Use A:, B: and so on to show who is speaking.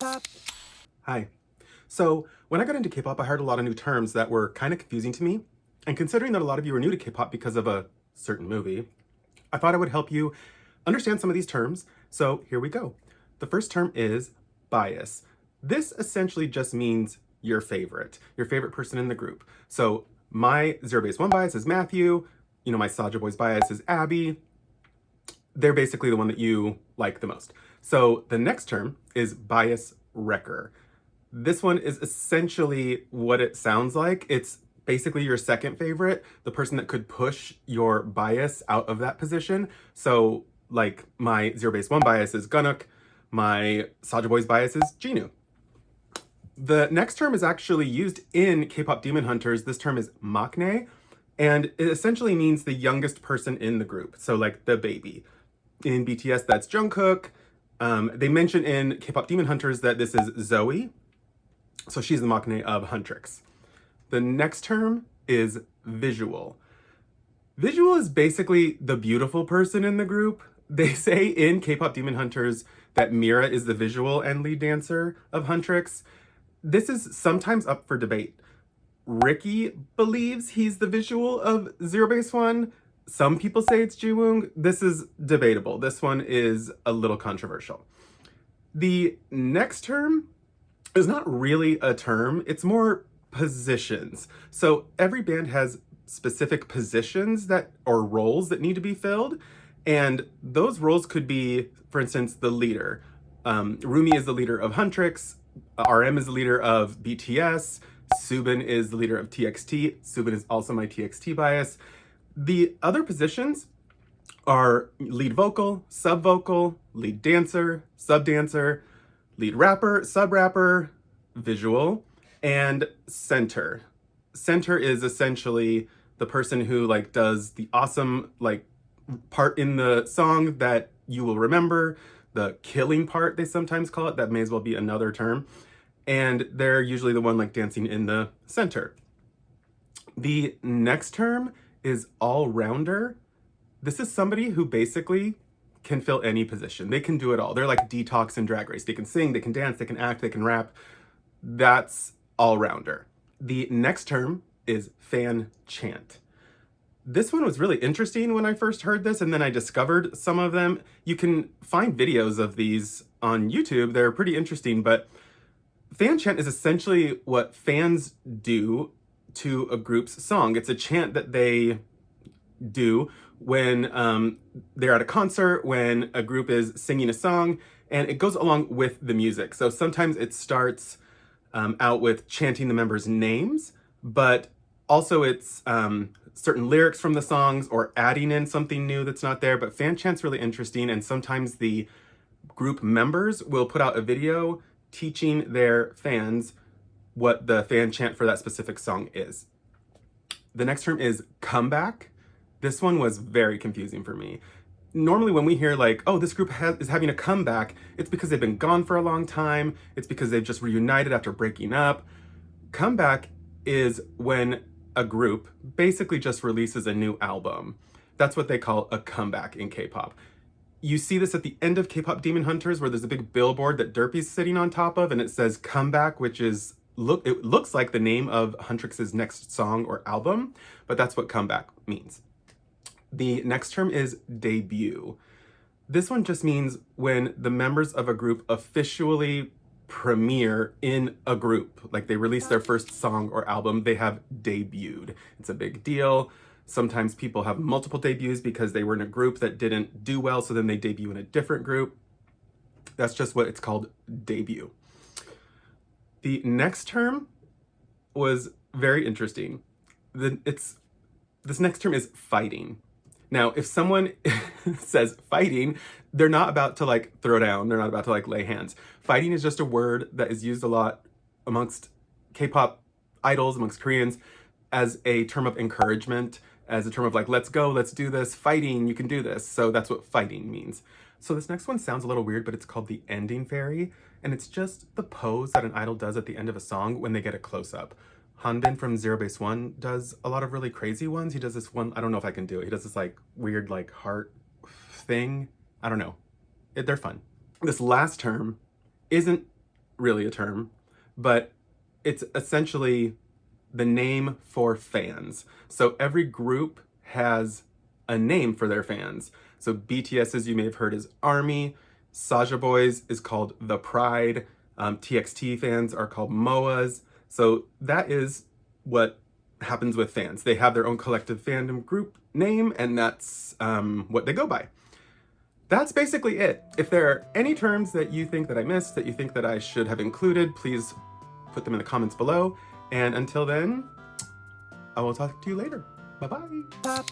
A: K-pop.
B: Hi. So, when I got into K-pop, I heard a lot of new terms that were kind of confusing to me. And considering that a lot of you are new to K-pop because of a certain movie, I thought I would help you understand some of these terms. So, here we go. The first term is bias. This essentially just means your favorite person in the group. So, my Zero Base One bias is Matthew. My Saja Boys bias is Abby. They're basically the one that you like the most. So, the next term is bias wrecker. This one is essentially what it sounds like. It's basically your second favorite, the person that could push your bias out of that position. So, like, my Zero Base One bias is Gunnook, my Saja Boys bias is Jinu. The next term is actually used in K-pop Demon Hunters. This term is maknae, and it essentially means the youngest person in the group. So, like, the baby. In BTS, that's Jungkook. They mention in K-pop Demon Hunters that this is Zoe. So she's the maknae of Huntrix. The next term is visual. Visual is basically the beautiful person in the group. They say in K-pop Demon Hunters that Mira is the visual and lead dancer of Huntrix. This is sometimes up for debate. Ricky believes he's the visual of Zero Base One. Some people say it's Jiwoong. This is debatable. This one is a little controversial. The next term is not really a term, it's more positions. So every band has specific positions or roles that need to be filled, and those roles could be, for instance, the leader. Rumi is the leader of Huntrix, RM is the leader of BTS, Subin is the leader of TXT. Subin is also my TXT bias. The other positions are lead vocal, sub vocal, lead dancer, sub dancer, lead rapper, sub rapper, visual, and center. Center is essentially the person who does the awesome part in the song that you will remember, the killing part they sometimes call it. That may as well be another term. And they're usually the one dancing in the center. The next term is all-rounder. This is somebody who basically can fill any position. They can do it all. They're like Detox and Drag Race. They can sing, they can dance, they can act, they can rap. That's all-rounder. The next term is fan chant. This one was really interesting when I first heard this, and then I discovered some of them. You can find videos of these on YouTube. They're pretty interesting, but fan chant is essentially what fans do to a group's song. It's a chant that they do when they're at a concert, when a group is singing a song, and it goes along with the music. So sometimes it starts out with chanting the members' names, but also it's certain lyrics from the songs or adding in something new that's not there. But fan chant's really interesting, and sometimes the group members will put out a video teaching their fans what the fan chant for that specific song is. The next term is comeback. This one was very confusing for me. Normally when we hear oh, this group is having a comeback, it's because they've been gone for a long time. It's because they've just reunited after breaking up. Comeback is when a group basically just releases a new album. That's what they call a comeback in K-pop. You see this at the end of K-pop Demon Hunters, where there's a big billboard that Derpy's sitting on top of, and it says comeback, which is it looks like the name of Huntrix's next song or album, but that's what comeback means. The next term is debut. This one just means when the members of a group officially premiere in a group, like they release their first song or album, they have debuted. It's a big deal. Sometimes people have multiple debuts because they were in a group that didn't do well, so then they debut in a different group. That's just what it's called, debut. The next term was very interesting. This next term is fighting. Now, if someone says fighting, they're not about to throw down, they're not about to lay hands. Fighting is just a word that is used a lot amongst K-pop idols, amongst Koreans, as a term of encouragement, as a term of let's go, let's do this, fighting, you can do this. So that's what fighting means. So this next one sounds a little weird, but it's called the ending fairy, and it's just the pose that an idol does at the end of a song when they get a close-up. Hanbin from Zero Base One does a lot of really crazy ones. He does this one, I don't know if I can do it. He does this weird heart thing. I don't know. They're fun. This last term isn't really a term, but it's essentially the name for fans. So every group has a name for their fans. So BTS, as you may have heard, is ARMY. Saja Boys is called The Pride. TXT fans are called MOAs. So that is what happens with fans. They have their own collective fandom group name, and that's what they go by. That's basically it. If there are any terms that you think that I missed, that you think that I should have included, please put them in the comments below. And until then, I will talk to you later. Bye-bye.